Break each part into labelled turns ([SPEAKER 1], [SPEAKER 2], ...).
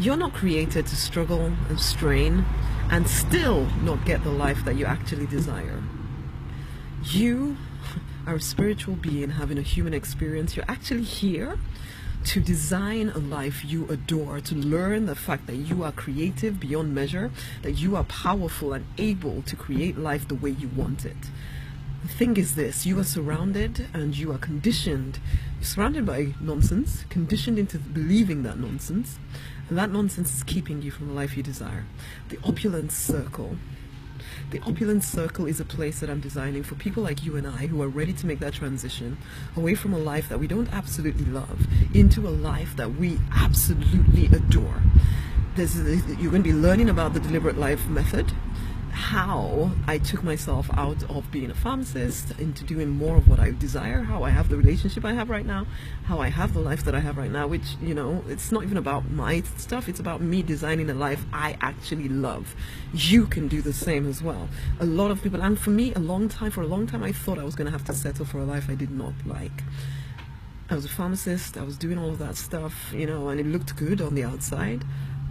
[SPEAKER 1] You're not created to struggle and strain and still not get the life that you actually desire. You are a spiritual being having a human experience. You're actually here to design a life you adore, to learn the fact that you are creative beyond measure, that you are powerful and able to create life the way you want it. The thing is this: you are surrounded and you are conditioned. You're surrounded by nonsense, conditioned into believing that nonsense, and that nonsense is keeping you from the life you desire. The Opulence Circle. The Opulence Circle is a place that I'm designing for people like you and I who are ready to make that transition away from a life that we don't absolutely love into a life that we absolutely adore. You're going to be learning about the deliberate life method, how I took myself out of being a pharmacist into doing more of what I desire, how I have the relationship I have right now, how I have the life that I have right now, which, you know, it's not even about my stuff, it's about me designing a life I actually love. You can do the same as well. A lot of people, and for me, for a long time, I thought I was going to have to settle for a life I did not like. I was a pharmacist, I was doing all of that stuff, you know, and it looked good on the outside,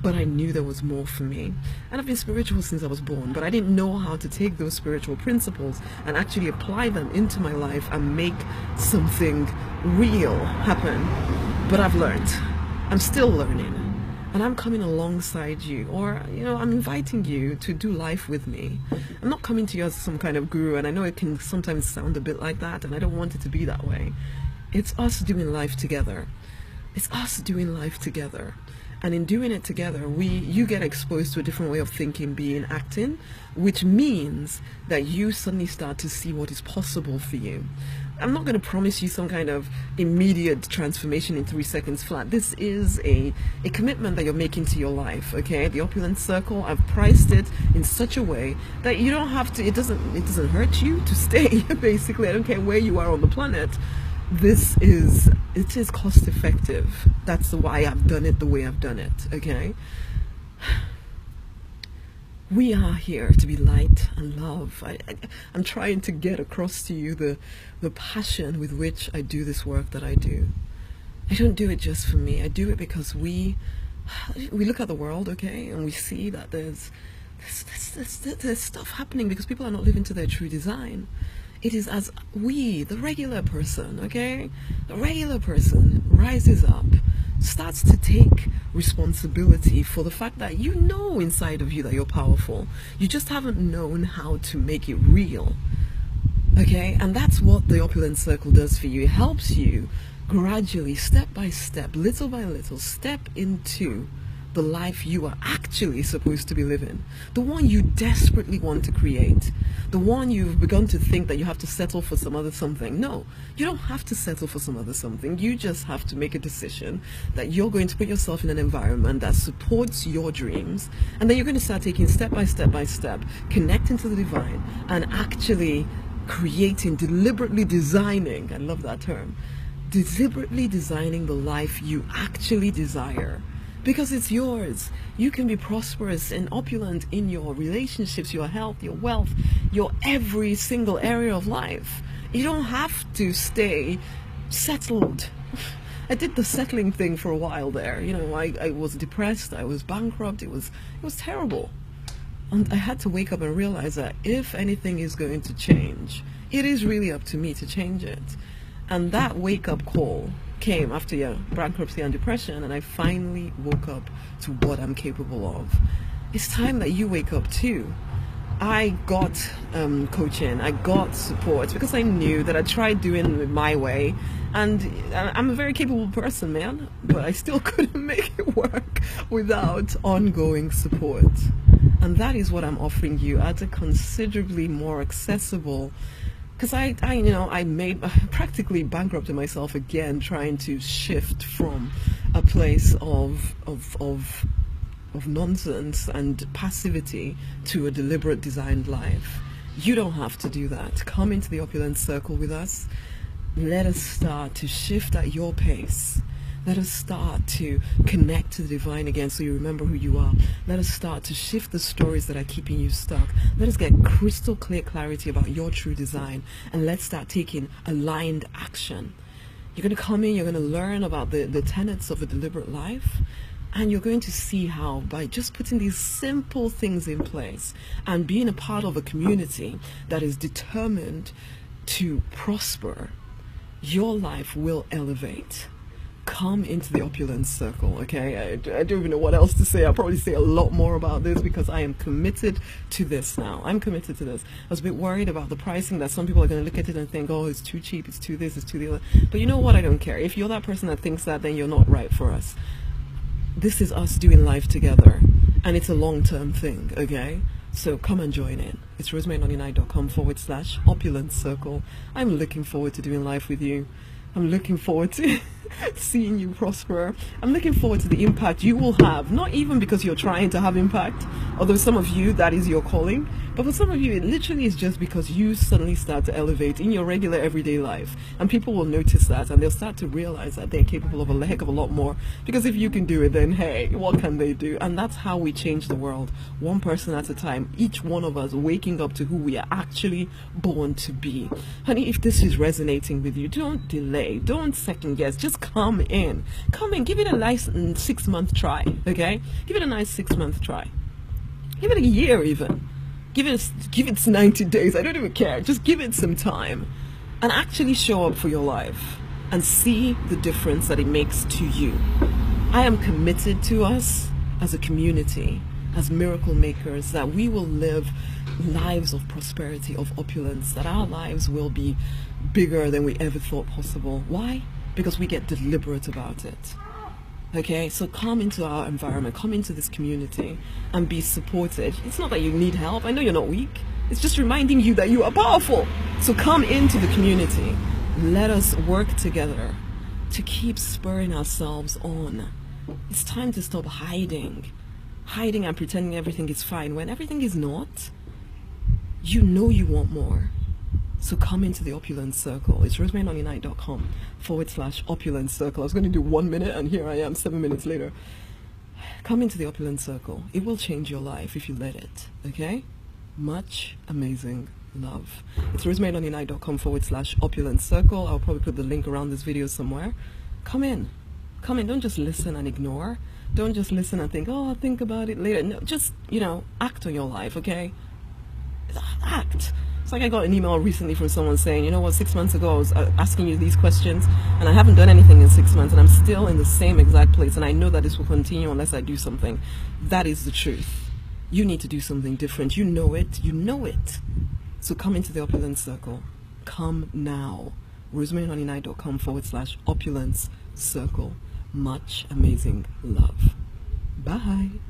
[SPEAKER 1] but I knew there was more for me. And I've been spiritual since I was born, but I didn't know how to take those spiritual principles and actually apply them into my life and make something real happen. But I've learned. I'm still learning. And I'm coming alongside you, or, you know, I'm inviting you to do life with me. I'm not coming to you as some kind of guru, and I know it can sometimes sound a bit like that, and I don't want it to be that way. It's us doing life together. It's us doing life together. And in doing it together, you get exposed to a different way of thinking, being, acting, which means that you suddenly start to see what is possible for you. I'm not going to promise you some kind of immediate transformation in 3 seconds flat. This is a commitment that you're making to your life, okay? The Opulence Circle, I've priced it in such a way that you don't have to, it doesn't hurt you to stay, basically. I don't care where you are on the planet. It is cost effective. That's why I've done it the way I've done it, okay? We are here to be light and love. I'm trying to get across to you the passion with which I do this work that I do. I don't do it just for me. I do it because we look at the world, okay, and we see that there's stuff happening because people are not living to their true design. It is as we, the regular person, okay, the regular person rises up, starts to take responsibility for the fact that you know inside of you that you're powerful. You just haven't known how to make it real, okay? And that's what the Opulence Circle does for you. It helps you gradually, step by step, little by little, step into the life you are actually supposed to be living, the one you desperately want to create, the one you've begun to think that you have to settle for some other something. No, you don't have to settle for some other something. You just have to make a decision that you're going to put yourself in an environment that supports your dreams, and then you're going to start taking step by step by step, connecting to the divine, and actually creating, deliberately designing, I love that term, deliberately designing the life you actually desire. Because it's yours. You can be prosperous and opulent in your relationships, your health, your wealth, your every single area of life. You don't have to stay settled. I did the settling thing for a while there. You know, I was depressed, I was bankrupt, it was terrible. And I had to wake up and realize that if anything is going to change, it is really up to me to change it. And that wake-up call came after bankruptcy and depression, and I finally woke up to what I'm capable of. It's time that you wake up too. I got coaching, I got support because I knew that I tried doing it my way, and I'm a very capable person, man, but I still couldn't make it work without ongoing support. And that is what I'm offering you at a considerably more accessible, because I practically bankrupted myself again trying to shift from a place of nonsense and passivity to a deliberate designed life. You don't have to do that. Come into the Opulence Circle with us. Let us start to shift at your pace. Let us start to connect to the divine again so you remember who you are. Let us start to shift the stories that are keeping you stuck. Let us get crystal clear clarity about your true design, and let's start taking aligned action. You're going to come in, you're going to learn about the tenets of a deliberate life. And you're going to see how, by just putting these simple things in place and being a part of a community that is determined to prosper, your life will elevate. Come into the Opulence Circle, okay? I don't even know what else to say. I'll probably say a lot more about this because I am committed to this now. I'm committed to this. I was a bit worried about the pricing, that some people are going to look at it and think, oh, it's too cheap, it's too this, it's too the other. But you know what? I don't care. If you're that person that thinks that, then you're not right for us. This is us doing life together, and it's a long-term thing, okay? So come and join in. It's rosemary99.com/Opulence Circle. I'm looking forward to doing life with you. I'm looking forward to seeing you prosper. I'm looking forward to the impact you will have, not even because you're trying to have impact, although some of you, that is your calling, but for some of you, it literally is just because you suddenly start to elevate in your regular everyday life, and people will notice that, and they'll start to realize that they're capable of a heck of a lot more, because if you can do it, then hey, what can they do? And that's how we change the world, one person at a time, each one of us waking up to who we are actually born to be. Honey, if this is resonating with you, don't delay, don't second guess, just come in, give it a nice 6-month try, okay? Give it a nice 6-month try, give it a year even. Give it 90 days. I don't even care. Just give it some time and actually show up for your life and see the difference that it makes to you. I am committed to us as a community, as miracle makers, that we will live lives of prosperity, of opulence, that our lives will be bigger than we ever thought possible. Why? Because we get deliberate about it. Okay, so come into our environment, come into this community and be supported. It's not that you need help. I know you're not weak. It's just reminding you that you are powerful. So come into the community. Let us work together to keep spurring ourselves on. It's time to stop hiding and pretending everything is fine when everything is not. You know you want more. So come into the Opulence Circle. It's rosemary99.com/Opulence Circle. I was going to do 1 minute and here I am 7 minutes later. Come into the Opulence Circle. It will change your life if you let it, okay? Much amazing love. It's rosemary99.com/Opulence Circle. I'll probably put the link around this video somewhere. Come in. Don't just listen and ignore. Don't just listen and think, oh, I'll think about it later. No, just, act on your life, okay? Act. It's like I got an email recently from someone saying, you know what, 6 months ago I was asking you these questions and I haven't done anything in 6 months and I'm still in the same exact place and I know that this will continue unless I do something. That is the truth. You need to do something different. You know it. So come into the Opulence Circle. Come now. rosemary99.com/Opulence Circle. Much amazing love. Bye.